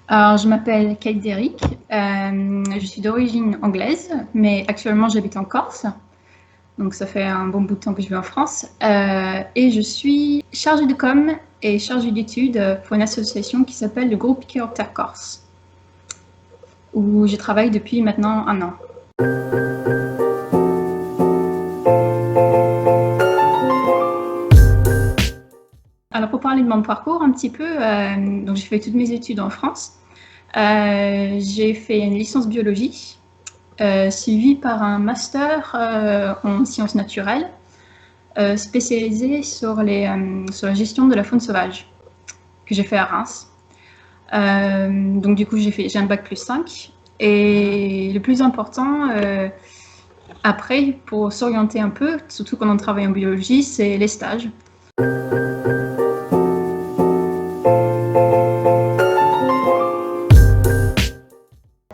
Alors, je m'appelle Kate Derrick, je suis d'origine anglaise, mais actuellement j'habite en Corse, donc ça fait un bon bout de temps que je vis en France, et je suis chargée de com et chargée d'études pour une association qui s'appelle le groupe Chiroptère Corse, où je travaille depuis maintenant 1 an. Alors pour parler de mon parcours un petit peu, donc j'ai fait toutes mes études en France. J'ai fait une licence biologie, suivie par un master en sciences naturelles, spécialisé sur la gestion de la faune sauvage, que j'ai fait à Reims. Donc du coup j'ai un bac plus 5. Et le plus important après, pour s'orienter un peu, surtout quand on travaille en biologie, c'est les stages.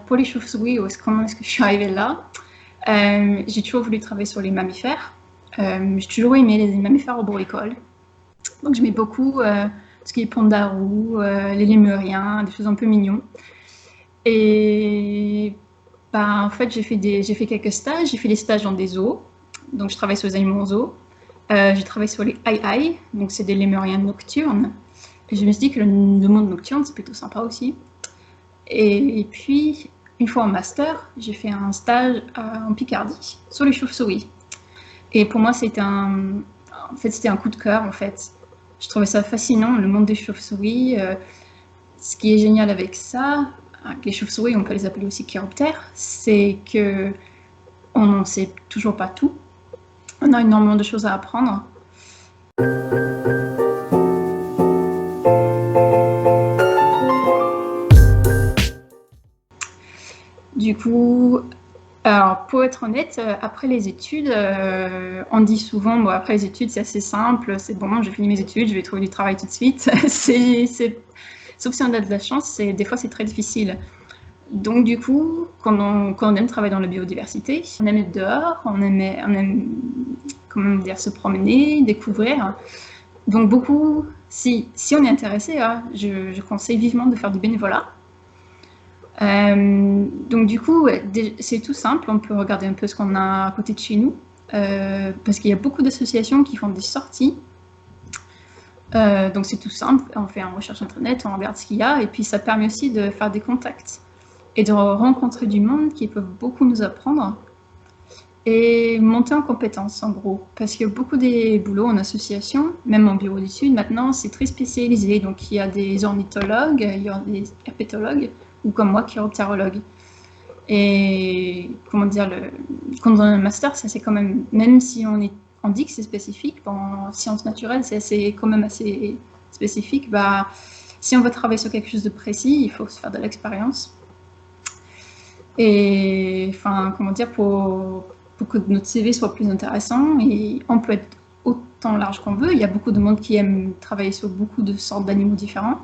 Pour les chauves-souris, comment est-ce que je suis arrivée là? J'ai toujours voulu travailler sur les mammifères. J'ai toujours aimé les mammifères arboricoles. Donc j'aimais beaucoup ce qui est pandarous, les lémuriens, des choses un peu mignons. Et en fait, j'ai fait quelques stages. J'ai fait des stages dans des zoos. Donc je travaille sur les animaux en zoo. J'ai travaillé sur les aïe-aïe, donc c'est des lémuriens nocturnes. Et je me suis dit que le monde nocturne, c'est plutôt sympa aussi. Et puis, une fois en master, j'ai fait un stage en Picardie sur les chauves-souris. Et pour moi, c'était un coup de cœur, en fait. Je trouvais ça fascinant, le monde des chauves-souris. Ce qui est génial avec ça, avec les chauves-souris, on peut les appeler aussi chiroptères, c'est que on n'en sait toujours pas tout. On a énormément de choses à apprendre. Du coup, alors pour être honnête, après les études, on dit souvent, bon, après les études, c'est assez simple, c'est bon, j'ai fini mes études, je vais trouver du travail tout de suite. Sauf si on a de la chance, des fois c'est très difficile. Donc du coup, quand on aime travailler dans la biodiversité, on aime être dehors, on aime comment dire, se promener, découvrir. Donc beaucoup, si on est intéressé, je conseille vivement de faire du bénévolat. Donc du coup, c'est tout simple, on peut regarder un peu ce qu'on a à côté de chez nous, parce qu'il y a beaucoup d'associations qui font des sorties. Donc c'est tout simple, on fait une recherche internet, on regarde ce qu'il y a, et puis ça permet aussi de faire des contacts et de rencontrer du monde qui peuvent beaucoup nous apprendre et monter en compétences en gros, parce qu'il y a beaucoup des boulots en association, même en bureau d'études maintenant, c'est très spécialisé, donc il y a des ornithologues, il y a des herpétologues, ou comme moi, chiroptérologue. Et comment dire, quand on a un master, ça c'est quand même si on dit que c'est spécifique, en sciences naturelles, c'est quand même assez spécifique, si on veut travailler sur quelque chose de précis, il faut se faire de l'expérience. Et enfin, comment dire, pour que notre CV soit plus intéressant, et on peut être autant large qu'on veut. Il y a beaucoup de monde qui aime travailler sur beaucoup de sortes d'animaux différents.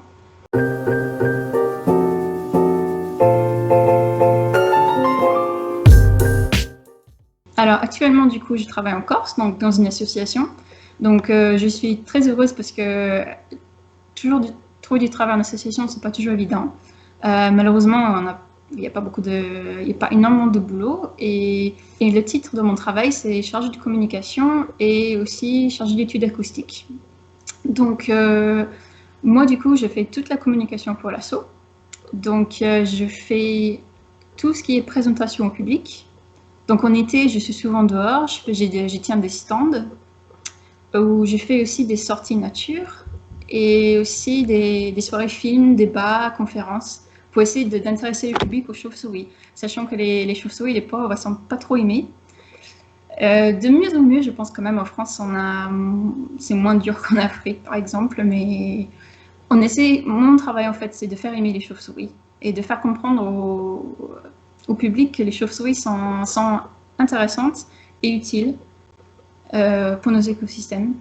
Alors actuellement, du coup, je travaille en Corse, donc dans une association. Donc je suis très heureuse parce que trouver du travail en association, c'est pas toujours évident. Malheureusement, il n'y a pas énormément de boulot. Et le titre de mon travail, c'est chargé de communication et aussi chargé d'études acoustiques. Donc moi, du coup, je fais toute la communication pour l'asso. Donc je fais tout ce qui est présentation au public. Donc en été, je suis souvent dehors, je tiens des stands où je fais aussi des sorties nature et aussi des soirées films, débats, conférences pour essayer d'intéresser le public aux chauves-souris, sachant que les chauves-souris, les pauvres, ne sont pas trop aimés. De mieux en mieux, je pense quand même en France, c'est moins dur qu'en Afrique par exemple, mais mon travail en fait, c'est de faire aimer les chauves-souris et de faire comprendre au public que les chauves-souris sont intéressantes et utiles pour nos écosystèmes.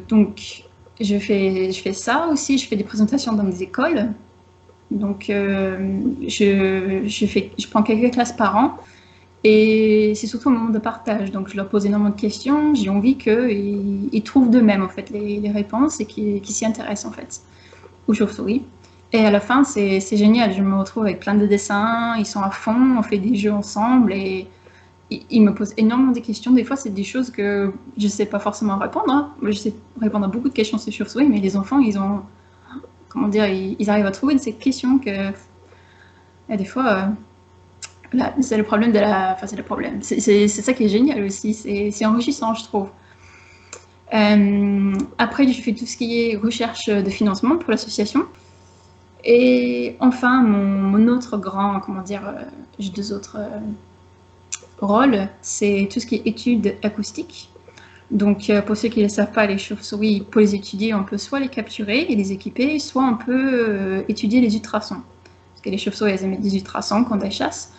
Donc, je fais ça aussi, je fais des présentations dans des écoles. Donc, je prends quelques classes par an et c'est surtout un moment de partage. Donc, je leur pose énormément de questions. J'ai envie qu'ils trouvent d'eux-mêmes en fait les réponses et qu'ils s'y intéressent en fait aux chauves-souris. Et à la fin, c'est génial. Je me retrouve avec plein de dessins. Ils sont à fond. On fait des jeux ensemble et ils me posent énormément de questions. Des fois, c'est des choses que je ne sais pas forcément répondre. Hein. Je sais répondre à beaucoup de questions sur les chauves-souris, mais les enfants, ils ont, comment dire, ils arrivent à trouver de ces questions que, et des fois, là, c'est le problème de la, enfin, c'est le problème. C'est ça qui est génial aussi. C'est enrichissant, je trouve. Après, je fais tout ce qui est recherche de financement pour l'association. Et enfin, mon autre grand, comment dire, j'ai deux autres rôles, c'est tout ce qui est études acoustiques. Donc, pour ceux qui ne le savent pas, les chauves-souris, pour les étudier, on peut soit les capturer et les équiper, soit on peut étudier les ultrasons. Parce que les chauves-souris, elles émettent des ultrasons quand elles chassent.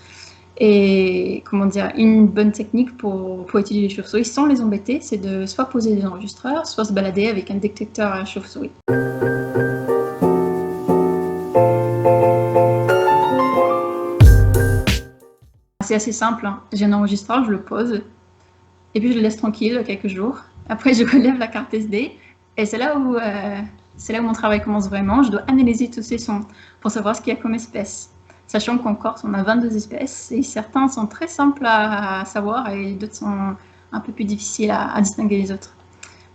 Et comment dire, une bonne technique pour étudier les chauves-souris sans les embêter, c'est de soit poser des enregistreurs, soit se balader avec un détecteur à chauves-souris. C'est assez simple, hein. J'ai un enregistreur, je le pose, et puis je le laisse tranquille quelques jours. Après, je relève la carte SD, et c'est là où mon travail commence vraiment. Je dois analyser tous ces sons pour savoir ce qu'il y a comme espèces. Sachant qu'en Corse, on a 22 espèces, et certains sont très simples à savoir, et d'autres sont un peu plus difficiles à distinguer les autres.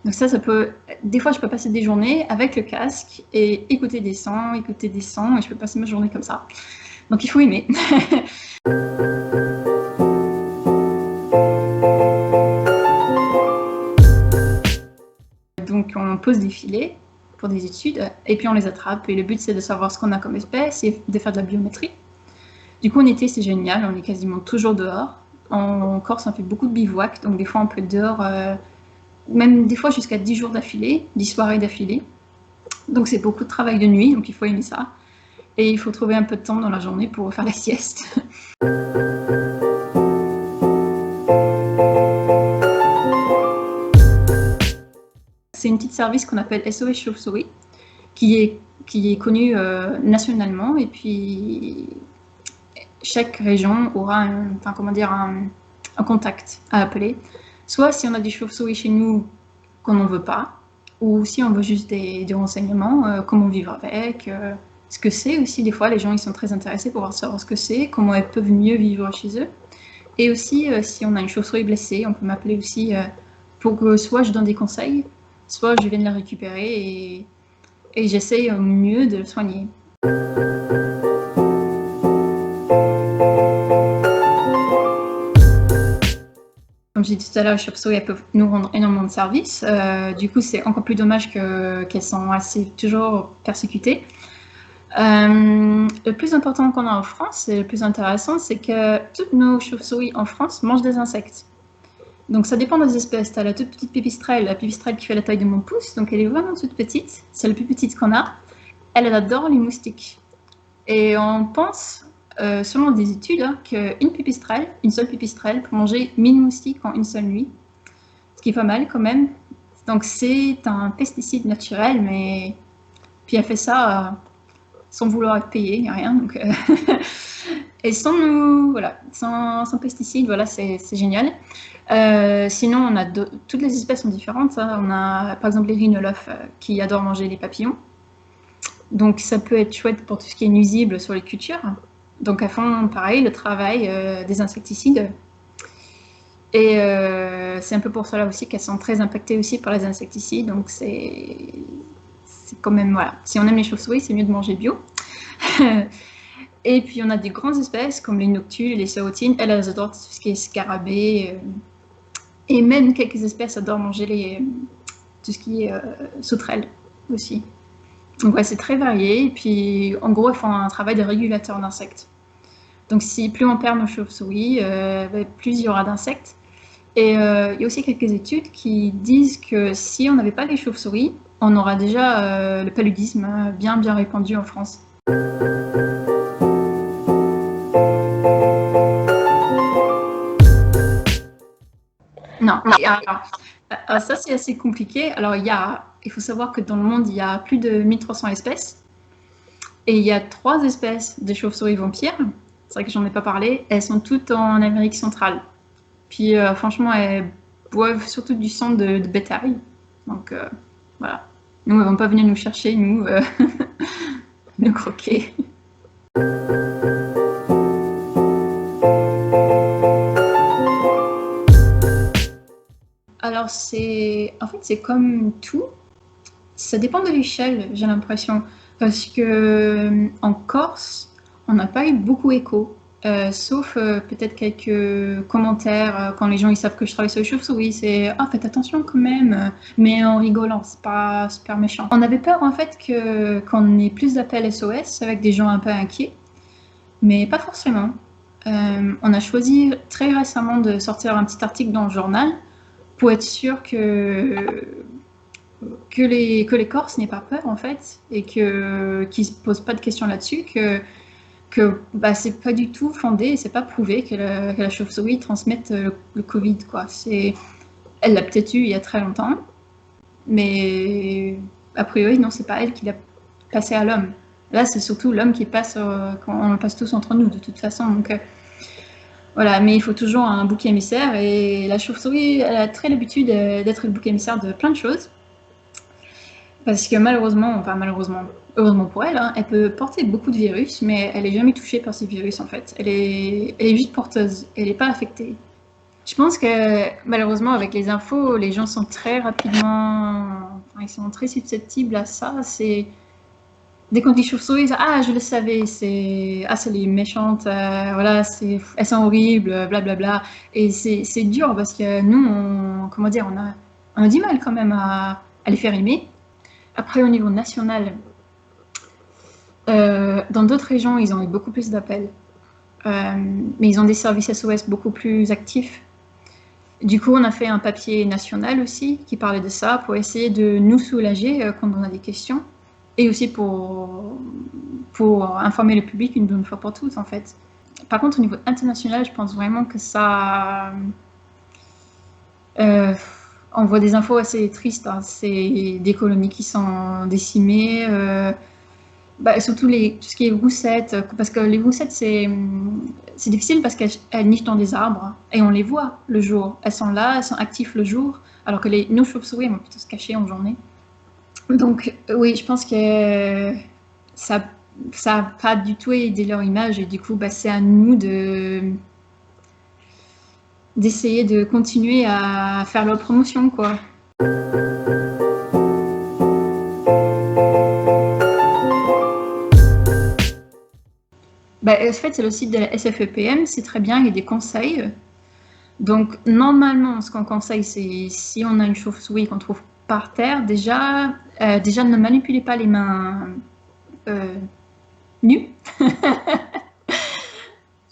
Donc ça peut... Des fois, je peux passer des journées avec le casque, et écouter des sons, et je peux passer ma journée comme ça. Donc il faut aimer. Donc on pose des filets pour des études, et puis on les attrape, et le but c'est de savoir ce qu'on a comme espèce, et de faire de la biométrie. Du coup, en été, c'est génial, on est quasiment toujours dehors. En Corse, on fait beaucoup de bivouac, donc des fois on peut être dehors, même des fois jusqu'à 10 jours d'affilée, 10 soirées d'affilée. Donc c'est beaucoup de travail de nuit, donc il faut aimer ça. Et il faut trouver un peu de temps dans la journée pour faire la sieste. C'est une petite service qu'on appelle SOS Chauve-souris, qui est connue nationalement, et puis chaque région aura un contact à appeler. Soit si on a des chauves-souris chez nous qu'on n'en veut pas, ou si on veut juste des renseignements, comment vivre avec, ce que c'est aussi. Des fois, les gens ils sont très intéressés pour savoir ce que c'est, comment elles peuvent mieux vivre chez eux. Et aussi, si on a une chauve-souris blessée, on peut m'appeler aussi pour que soit je donne des conseils, soit je viens de la récupérer et j'essaye au mieux de le soigner. Comme j'ai dit tout à l'heure, les chauves-souris elles peuvent nous rendre énormément de services. Du coup, c'est encore plus dommage qu'elles sont toujours persécutées. Le plus important qu'on a en France, et le plus intéressant, c'est que toutes nos chauves-souris en France mangent des insectes. Donc ça dépend des espèces. Tu as la toute petite pipistrelle, la pipistrelle qui fait la taille de mon pouce, donc elle est vraiment toute petite. C'est la plus petite qu'on a. Elle adore les moustiques. Et on pense, selon des études, hein, une seule pipistrelle, peut manger 1000 moustiques en une seule nuit. Ce qui est pas mal quand même. Donc c'est un pesticide naturel, mais puis elle fait ça sans vouloir être payée, il n'y a rien. Donc, et sans pesticides, voilà, c'est génial. Sinon, toutes les espèces sont différentes. Hein. On a par exemple les rhinolophes qui adorent manger les papillons. Donc ça peut être chouette pour tout ce qui est nuisible sur les cultures. Donc elles font pareil le travail des insecticides. Et c'est un peu pour cela aussi qu'elles sont très impactées aussi par les insecticides. Donc c'est quand même, voilà. Si on aime les chauves-souris, c'est mieux de manger bio. Et puis on a des grandes espèces comme les noctules, les serotines. Elles adorent tout ce qui est scarabée. Et même quelques espèces adorent manger tout ce qui est sauterelles aussi. Donc ouais, c'est très varié. Et puis en gros, elles font un travail de régulateur d'insectes. Donc plus on perd nos chauves-souris, plus il y aura d'insectes. Et il y a aussi quelques études qui disent que si on n'avait pas les chauves-souris, on aura déjà le paludisme bien répandu en France. Non. Alors ça, c'est assez compliqué. Alors, il faut savoir que dans le monde, il y a plus de 1300 espèces. Et il y a 3 espèces de chauves-souris vampires. C'est vrai que j'en ai pas parlé. Elles sont toutes en Amérique centrale. Puis franchement, elles boivent surtout du sang de bétail. Donc voilà. Nous, elles vont pas venir nous chercher, nous, nous croquer. Alors en fait, c'est comme tout. Ça dépend de l'échelle, j'ai l'impression. Parce que en Corse, on n'a pas eu beaucoup écho. Sauf peut-être quelques commentaires quand les gens ils savent que je travaille sur les chauves-souris. C'est ah, faites attention quand même, mais en rigolant, c'est pas super méchant. On avait peur en fait qu'on ait plus d'appels SOS avec des gens un peu inquiets, mais pas forcément. On a choisi très récemment de sortir un petit article dans le journal pour être sûr que les Corses n'aient pas peur en fait et qu'ils ne se posent pas de questions là-dessus, que bah, c'est pas du tout fondé, c'est pas prouvé que la chauve-souris transmette le Covid, quoi. Elle l'a peut-être eu il y a très longtemps, mais a priori non, c'est pas elle qui l'a passé à l'homme. Là, c'est surtout l'homme qui passe, quand on le passe tous entre nous de toute façon. Donc voilà, mais il faut toujours un bouc émissaire et la chauve-souris, elle a très l'habitude d'être le bouc émissaire de plein de choses. Parce que malheureusement, heureusement pour elle, hein, elle peut porter beaucoup de virus, mais elle n'est jamais touchée par ces virus en fait. Elle est juste porteuse, elle n'est pas affectée. Je pense que malheureusement, avec les infos, les gens sont très rapidement, ils sont très susceptibles à ça. Dès qu'on dit chauve-souris, ah, je le savais, c'est les méchantes, voilà, elles sont horribles, blablabla. Et c'est dur parce que nous, on a du mal quand même à les faire aimer. Après, au niveau national, dans d'autres régions, ils ont eu beaucoup plus d'appels. Mais ils ont des services SOS beaucoup plus actifs. Du coup, on a fait un papier national aussi qui parlait de ça pour essayer de nous soulager quand on a des questions et aussi pour informer le public une bonne fois pour toutes, en fait. Par contre, au niveau international, je pense vraiment que ça... on voit des infos assez tristes. Hein. C'est des colonies qui sont décimées. Surtout tout ce qui est roussettes, parce que les roussettes, c'est difficile parce qu'elles nichent dans des arbres et on les voit le jour. Elles sont là, elles sont actives le jour, alors que nos chauves-souris vont plutôt se cacher en journée. Donc oui, je pense que ça n'a pas du tout aidé leur image et du coup, c'est à nous d'essayer de continuer à faire leur promotion, quoi. En fait, c'est le site de la SFEPM, c'est très bien, il y a des conseils. Donc, normalement, ce qu'on conseille, c'est si on a une chauve-souris qu'on trouve par terre, déjà ne manipulez pas les mains nues.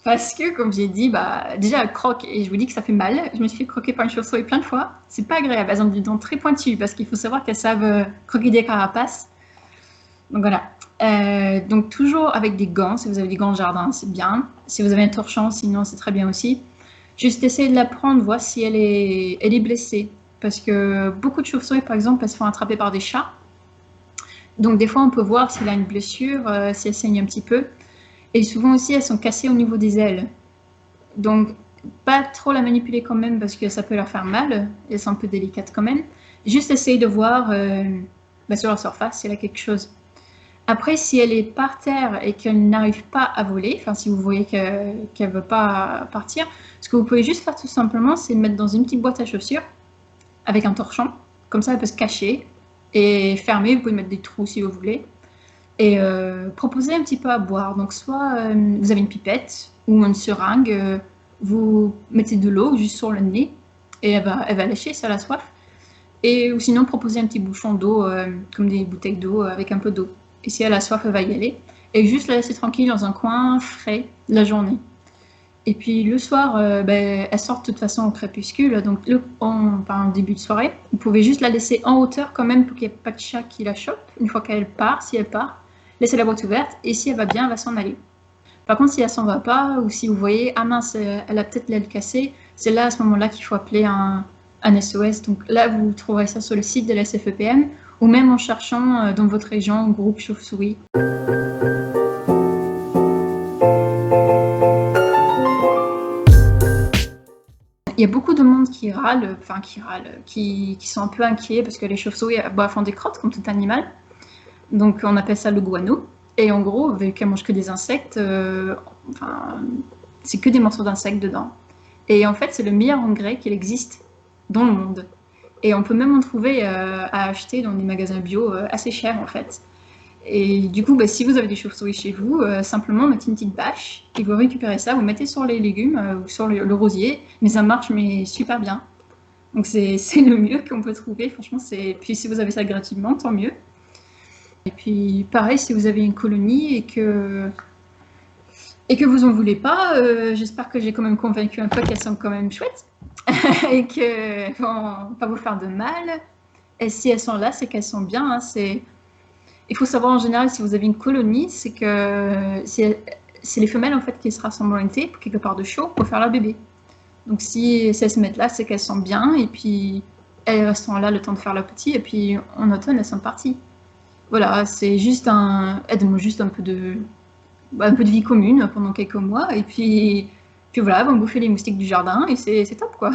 Parce que, comme j'ai dit, déjà, elle croque et je vous dis que ça fait mal. Je me suis fait croquer par une chauve-souris plein de fois. C'est pas agréable. Elles ont des dents très pointues parce qu'il faut savoir qu'elles savent croquer des carapaces. Donc voilà. Donc toujours avec des gants. Si vous avez des gants de jardin, c'est bien. Si vous avez un torchon, sinon c'est très bien aussi. Juste essayer de la prendre, voir si elle est blessée. Parce que beaucoup de chauves-souris, par exemple, elles se font attraper par des chats. Donc des fois, on peut voir s'il a une blessure, si elle saigne un petit peu. Et souvent aussi, elles sont cassées au niveau des ailes. Donc, pas trop la manipuler quand même parce que ça peut leur faire mal. Elles sont un peu délicates quand même. Juste essayer de voir sur leur surface s'il y a quelque chose. Après, si elle est par terre et qu'elle n'arrive pas à voler, enfin si vous voyez qu'elle ne veut pas partir, ce que vous pouvez juste faire tout simplement, c'est le mettre dans une petite boîte à chaussures avec un torchon. Comme ça, elle peut se cacher et fermer. Vous pouvez mettre des trous si vous voulez. Et proposer un petit peu à boire. Donc soit vous avez une pipette ou une seringue, vous mettez de l'eau juste sur le nez et elle va lâcher si elle a soif. Ou sinon proposer un petit bouchon d'eau, comme des bouteilles d'eau avec un peu d'eau. Et si elle a soif, elle va y aller. Et juste la laisser tranquille dans un coin frais la journée. Et puis le soir, elle sort de toute façon au crépuscule, donc en début de soirée. Vous pouvez juste la laisser en hauteur quand même pour qu'il n'y ait pas de chat qui la chope une fois qu'elle part, si elle part. Laissez la boîte ouverte et si elle va bien, elle va s'en aller. Par contre, si elle s'en va pas ou si vous voyez, ah mince, elle a peut-être l'aile cassée, c'est là à ce moment-là qu'il faut appeler un SOS. Donc là, vous trouverez ça sur le site de la SFEPM ou même en cherchant dans votre région groupe chauve-souris. il y a beaucoup de monde qui râle, qui sont un peu inquiets parce que les chauves-souris font des crottes comme tout animal. Donc on appelle ça le guano. Et en gros, vu qu'elles mangent que des insectes, c'est que des morceaux d'insectes dedans. Et en fait, c'est le meilleur engrais qu'il existe dans le monde. Et on peut même en trouver à acheter dans des magasins bio assez chers en fait. Et du coup, si vous avez des chauves-souris chez vous, simplement mettez une petite bâche et vous récupérez ça, vous mettez sur les légumes ou sur le rosier, mais ça marche super bien. Donc c'est le mieux qu'on peut trouver, franchement. Puis si vous avez ça gratuitement, tant mieux. Et puis pareil, si vous avez une colonie et que vous en voulez pas, j'espère que j'ai quand même convaincu un peu qu'elles sont quand même chouettes et qu'elles vont pas vous faire de mal. Et si elles sont là, c'est qu'elles sont bien. Hein. Il faut savoir en général, si vous avez une colonie, c'est que c'est les femelles en fait qui se rassemblent en été, quelque part de chaud, pour faire leur bébé. Donc si elles se mettent là, c'est qu'elles sont bien et puis elles sont là le temps de faire leur petit et puis en automne, elles sont parties. Voilà, c'est juste aide-moi juste un peu de vie commune pendant quelques mois et puis voilà, elles vont bouffer les moustiques du jardin et c'est top quoi.